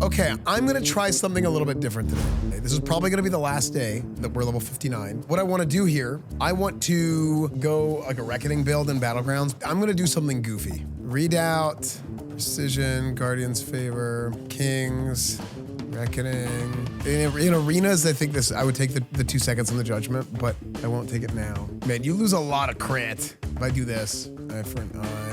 Okay, I'm gonna try something a little bit different today. This is probably gonna be the last day that we're level 59. What I wanna do here, I want to go like a reckoning build in battlegrounds. I'm gonna do something goofy. Redoubt, precision, guardian's favor, kings, reckoning. In arenas, I think I would take the 2 seconds on the judgment, but I won't take it now. Man, you lose a lot of crit if I do this. Eye for an eye.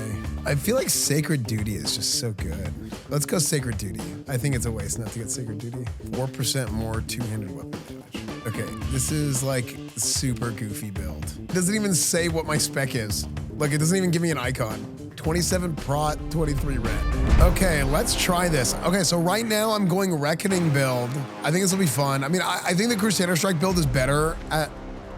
I feel like Sacred Duty is just so good. Let's go Sacred Duty. I think it's a waste not to get Sacred Duty. 4% more two-handed weapon damage. Okay, this is like super goofy build. It doesn't even say what my spec is. Like, it doesn't even give me an icon. 27 prot, 23 red. Okay, let's try this. Okay, so right now I'm going Reckoning build. I think this will be fun. I mean, I think the Crusader Strike build is better at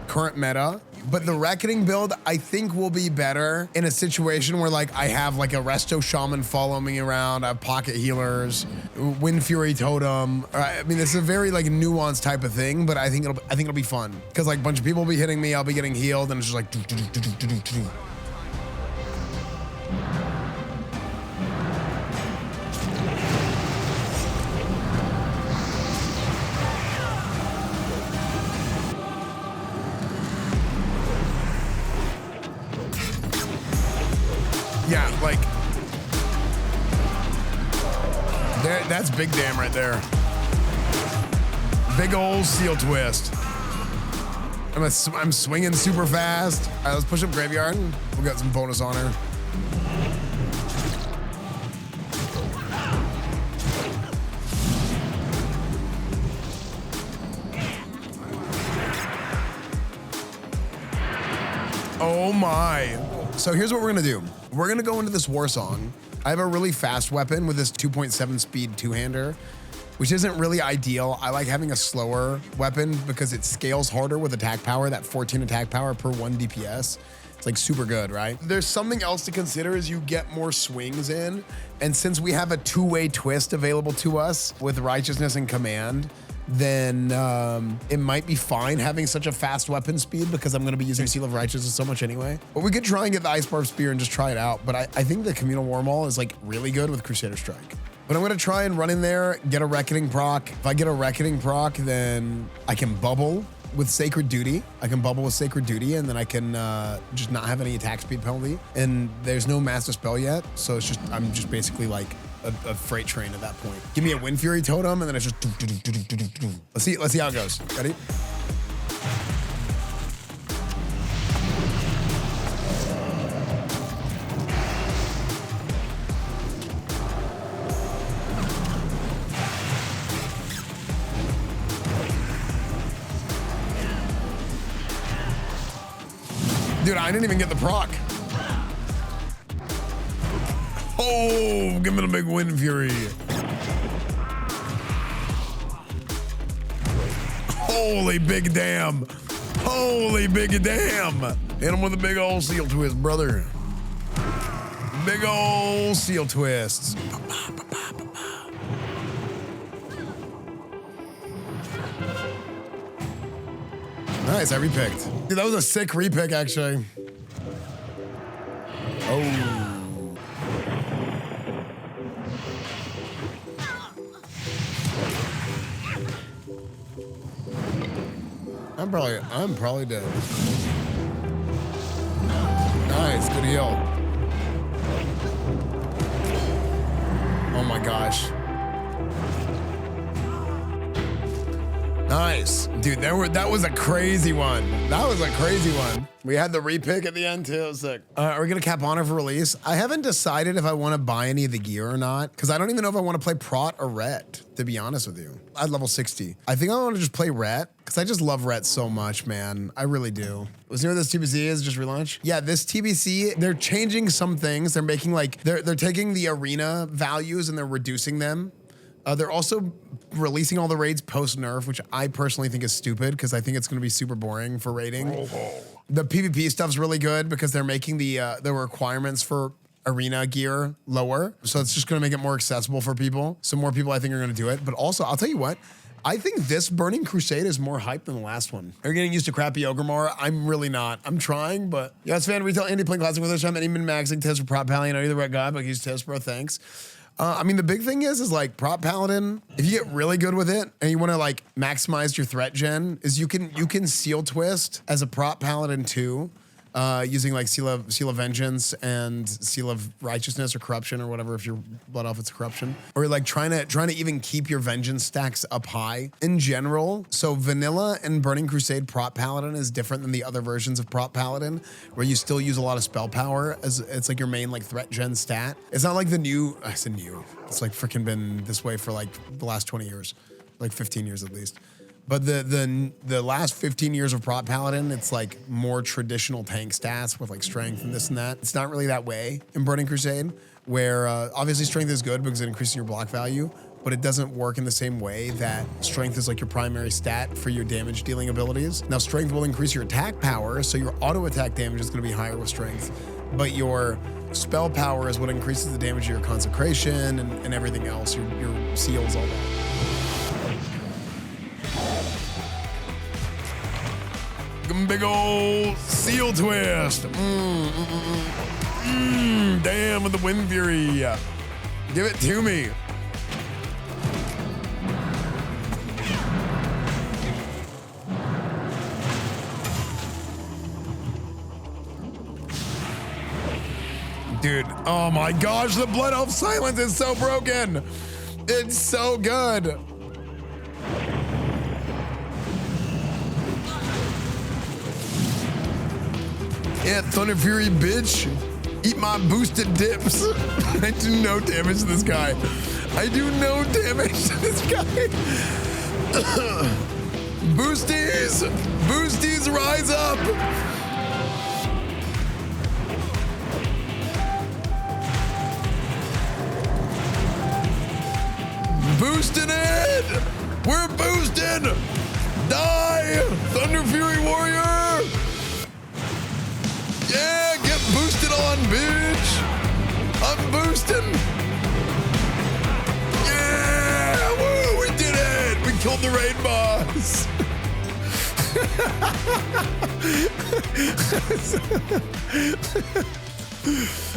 current meta, but the Reckoning build I think will be better in a situation where like I have like a Resto Shaman follow me around, I have pocket healers, Wind Fury Totem. I mean, it's a very like nuanced type of thing, but I think it'll be fun because like a bunch of people will be hitting me, I'll be getting healed, and it's just like yeah, like there, that's big damn right there. Big old seal twist. I'm swinging super fast. All right, let's push up Graveyard. We'll get some bonus on her. Oh my. So here's what we're gonna do. We're gonna go into this Warsong. I have a really fast weapon with this 2.7 speed two-hander, which isn't really ideal. I like having a slower weapon because it scales harder with attack power, that 14 attack power per 1 DPS. It's like super good, right? There's something else to consider as you get more swings in. And since we have a two-way twist available to us with Righteousness and Command, then it might be fine having such a fast weapon speed because I'm gonna be using Seal of Righteousness so much anyway. But we could try and get the Ice Barb Spear and just try it out. But I think the Communal War Maul is like really good with Crusader Strike. But I'm gonna try and run in there, get a Reckoning proc. If I get a Reckoning proc, then I can bubble with Sacred Duty. I can bubble with Sacred Duty, and then I can just not have any attack speed penalty. And there's no Master Spell yet, so it's just I'm just basically like a freight train at that point. Give me a Wind Fury Totem, and then it's just Let's see how it goes. Ready? Dude, I didn't even get the proc. Oh, give me the big Wind Fury. Holy big damn. Holy big damn. Hit him with a big old seal twist, brother. Big old seal twists. Nice, I repicked. Dude, that was a sick repick, actually. Oh. I'm probably dead. Nice, good heal. Oh my gosh. Nice. Dude, that was a crazy one. That was a crazy one. We had the repick at the end too. It was sick. Are we gonna cap honor for release? I haven't decided if I want to buy any of the gear or not, because I don't even know if I want to play Prot or Ret, to be honest with you. At level 60. I think I want to just play Ret, because I just love Ret so much, man. I really do. Was you know what this TBC is? Just relaunch? Yeah, this TBC, they're changing some things. They're making like, they're taking the arena values and they're reducing them. They're also releasing all the raids post-nerf, which I personally think is stupid because I think it's going to be super boring for raiding. The PvP stuff's really good because they're making the requirements for arena gear lower. So it's just going to make it more accessible for people. So more people I think are going to do it. But also, I'll tell you what, I think this Burning Crusade is more hype than the last one. Are you getting used to crappy Ogremore? I'm really not. I'm trying, but yeah, Esfand retail Andy playing classic with us. I'm any min maxing test for prop pally. I know you're the right guy, but he's test bro. Thanks. I mean, the big thing is like prop paladin. If you get really good with it and you want to like maximize your threat gen, is you can seal twist as a prop paladin too, using like seal of vengeance and seal of righteousness or corruption or whatever. If you're blood elf, it's corruption. Or like trying to even keep your vengeance stacks up high in general. So vanilla and Burning Crusade prop paladin is different than the other versions of prop paladin, where you still use a lot of spell power as it's like your main like threat gen stat. It's not like the new. I said new. It's like freaking been this way for like the last 20 years, like 15 years at least. But the last 15 years of prop paladin, it's like more traditional tank stats with like strength and this and that. It's not really that way in Burning Crusade, where obviously strength is good because it increases your block value, but it doesn't work in the same way that strength is like your primary stat for your damage dealing abilities. Now strength will increase your attack power, so your auto attack damage is gonna be higher with strength, but your spell power is what increases the damage of your consecration and everything else, your seals, all that. Big old seal twist. Damn, with the wind fury. Give it to me. Dude, oh my gosh, the blood elf silence is so broken. It's so good. Yeah, Thunder Fury, bitch. Eat my boosted dips. I do no damage to this guy. I do no damage to this guy. Boosties! Boosties, rise up! Boosting it! We're boosting! Die! Thunder Fury Warrior! Yeah, get boosted on, bitch! I'm boosting! Yeah! Woo! We did it! We killed the raid boss!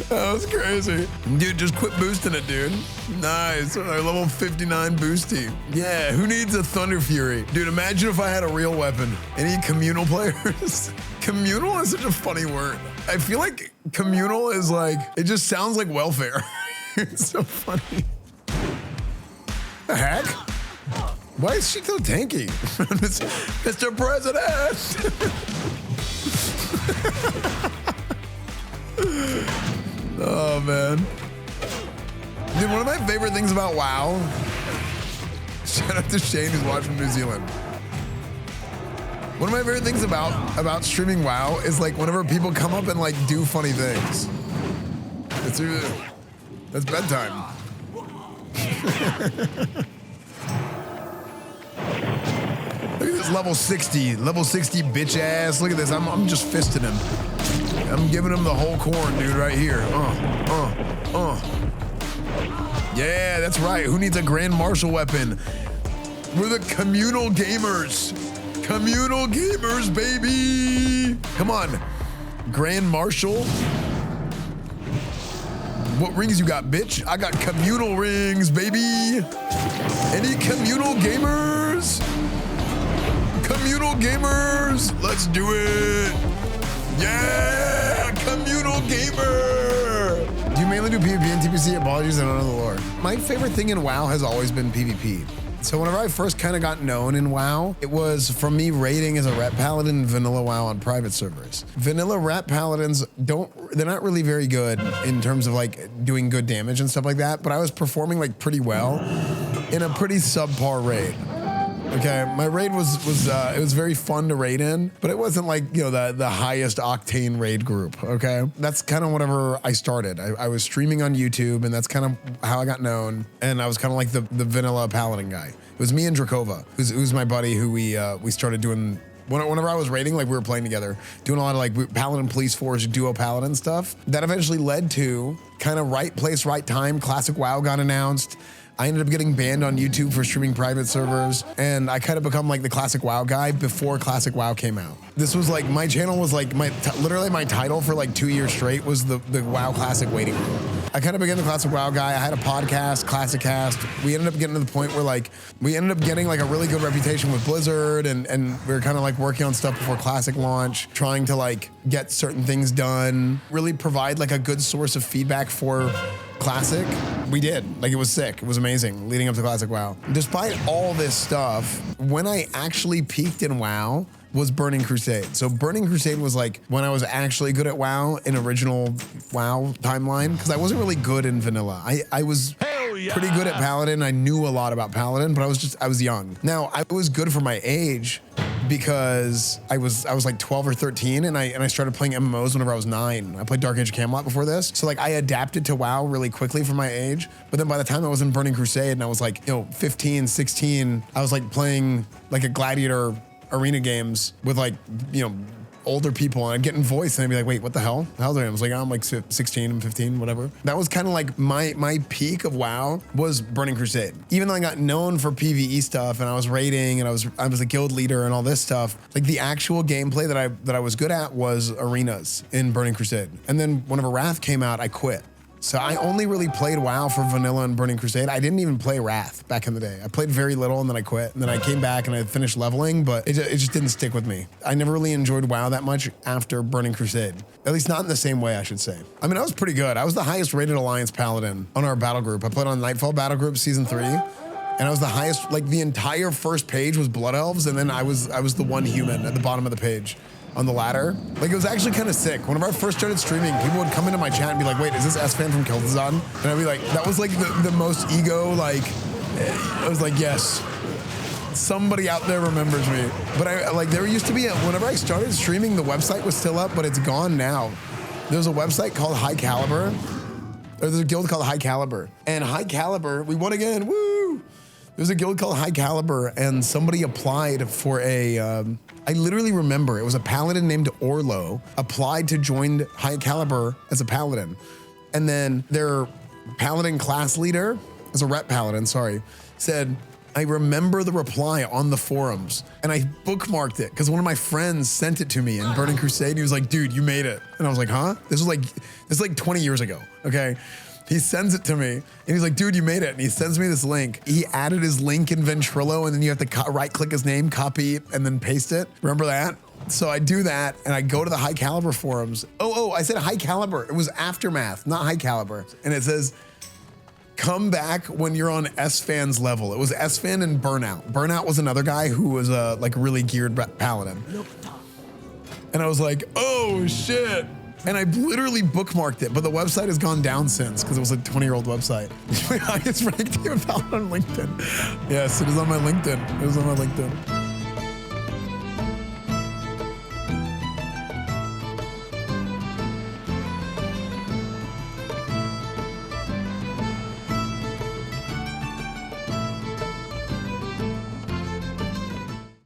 That was crazy. Dude, just quit boosting it, dude. Nice. Our level 59 boosty. Yeah, who needs a Thunder Fury? Dude, imagine if I had a real weapon. Any communal players? Communal is such a funny word. I feel like communal is like, it just sounds like welfare. It's so funny. The heck? Why is she so tanky? Mr. President! Oh man. Dude, one of my favorite things about WoW, shout out to Shane who's watching from New Zealand. One of my favorite things about streaming WoW is like whenever people come up and like do funny things. That's bedtime. Look at this level 60 bitch ass. Look at this, I'm just fisting him. I'm giving him the whole corn, dude, right here. Yeah, that's right. Who needs a Grand Marshal weapon? We're the communal gamers. Communal gamers, baby. Come on, Grand Marshal. What rings you got, bitch? I got communal rings, baby. Any communal gamers? Communal gamers, let's do it. Yeah, communal gamer. Do you mainly do PvP and TPC? Apologies, I don't know the lore. My favorite thing in WoW has always been PvP. So whenever I first kind of got known in WoW, it was from me raiding as a Ret Paladin in Vanilla WoW on private servers. Vanilla Ret Paladins they're not really very good in terms of like doing good damage and stuff like that, but I was performing like pretty well in a pretty subpar raid. Okay, my raid was it was very fun to raid in, but it wasn't like, you know, the highest octane raid group, okay? That's kind of whenever I started. I was streaming on YouTube, and that's kind of how I got known, and I was kind of like the vanilla paladin guy. It was me and Drakova, who's my buddy, who we started doing, whenever I was raiding, like we were playing together, doing a lot of like Paladin Police Force duo Paladin stuff. That eventually led to kind of right place, right time, Classic WoW got announced. I ended up getting banned on YouTube for streaming private servers, and I kind of become like the Classic WoW guy before Classic WoW came out. This was like, my channel was like, literally my title for like 2 years straight was the WoW Classic waiting room. I kind of became the Classic WoW guy. I had a podcast, Classic Cast. We ended up getting to the point where like, we ended up getting like a really good reputation with Blizzard, and we were kind of like working on stuff before Classic launch, trying to like get certain things done, really provide like a good source of feedback for Classic. We did. Like, it was sick. It was amazing leading up to Classic WoW. Despite all this stuff, when I actually peaked in WoW was Burning Crusade. So Burning Crusade was like when I was actually good at WoW in original WoW timeline, because I wasn't really good in vanilla. I was pretty good at Paladin. I knew a lot about Paladin, but I was young. Now, I was good for my age because I was like 12 or 13, and I started playing MMOs whenever I was 9. I played Dark Age of Camelot before this. So like I adapted to WoW really quickly for my age. But then by the time I was in Burning Crusade and I was like, 15, 16, I was like playing like a gladiator arena games with like, older people, and I'd get in voice and I'd be like, wait, what the hell? How old are you? I was like, I'm like 16, I'm 15, whatever. That was kind of like my peak of WoW was Burning Crusade. Even though I got known for PvE stuff and I was raiding and I was a guild leader and all this stuff, like the actual gameplay that I was good at was arenas in Burning Crusade. And then whenever Wrath came out, I quit. So I only really played WoW for vanilla and Burning Crusade. I didn't even play Wrath back in the day. I played very little and then I quit. And then I came back and I finished leveling, but it just didn't stick with me. I never really enjoyed WoW that much after Burning Crusade. At least not in the same way, I should say. I mean, I was pretty good. I was the highest rated Alliance Paladin on our battle group. I played on Nightfall Battle Group Season 3. And I was the highest, like the entire first page was Blood Elves, and then I was the one human at the bottom of the page on the ladder. Like, it was actually kind of sick. Whenever I first started streaming, people would come into my chat and be like, wait, is this Esfand from Kiltazon? And I'd be like, that was like the most ego, like, I was like, yes, somebody out there remembers me. But there used to be whenever I started streaming, the website was still up, but it's gone now. There's a website called High Caliber, or there's a guild called High Caliber. And High Caliber, we won again, woo! There's a guild called High Caliber, and somebody applied for a, I literally remember, it was a paladin named Orlo, applied to join High Caliber as a paladin. And then their paladin class leader, as a rep paladin, sorry, said, I remember the reply on the forums, and I bookmarked it because one of my friends sent it to me in Burning Crusade, and he was like, dude, you made it. And I was like, huh? This is like 20 years ago, okay? He sends it to me, and he's like, dude, you made it. And he sends me this link. He added his link in Ventrilo, and then you have to right-click his name, copy it, and then paste it. Remember that? So I do that, and I go to the High Caliber forums. Oh, I said High Caliber. It was Aftermath, not High Caliber. And it says, come back when you're on Esfand's level. It was Esfand and Burnout. Burnout was another guy who was a like really geared paladin. And I was like, oh, shit. And I literally bookmarked it, but the website has gone down since because it was a 20-year-old website. My highest ranked paladin on LinkedIn. Yes, it is on my LinkedIn. It was on my LinkedIn.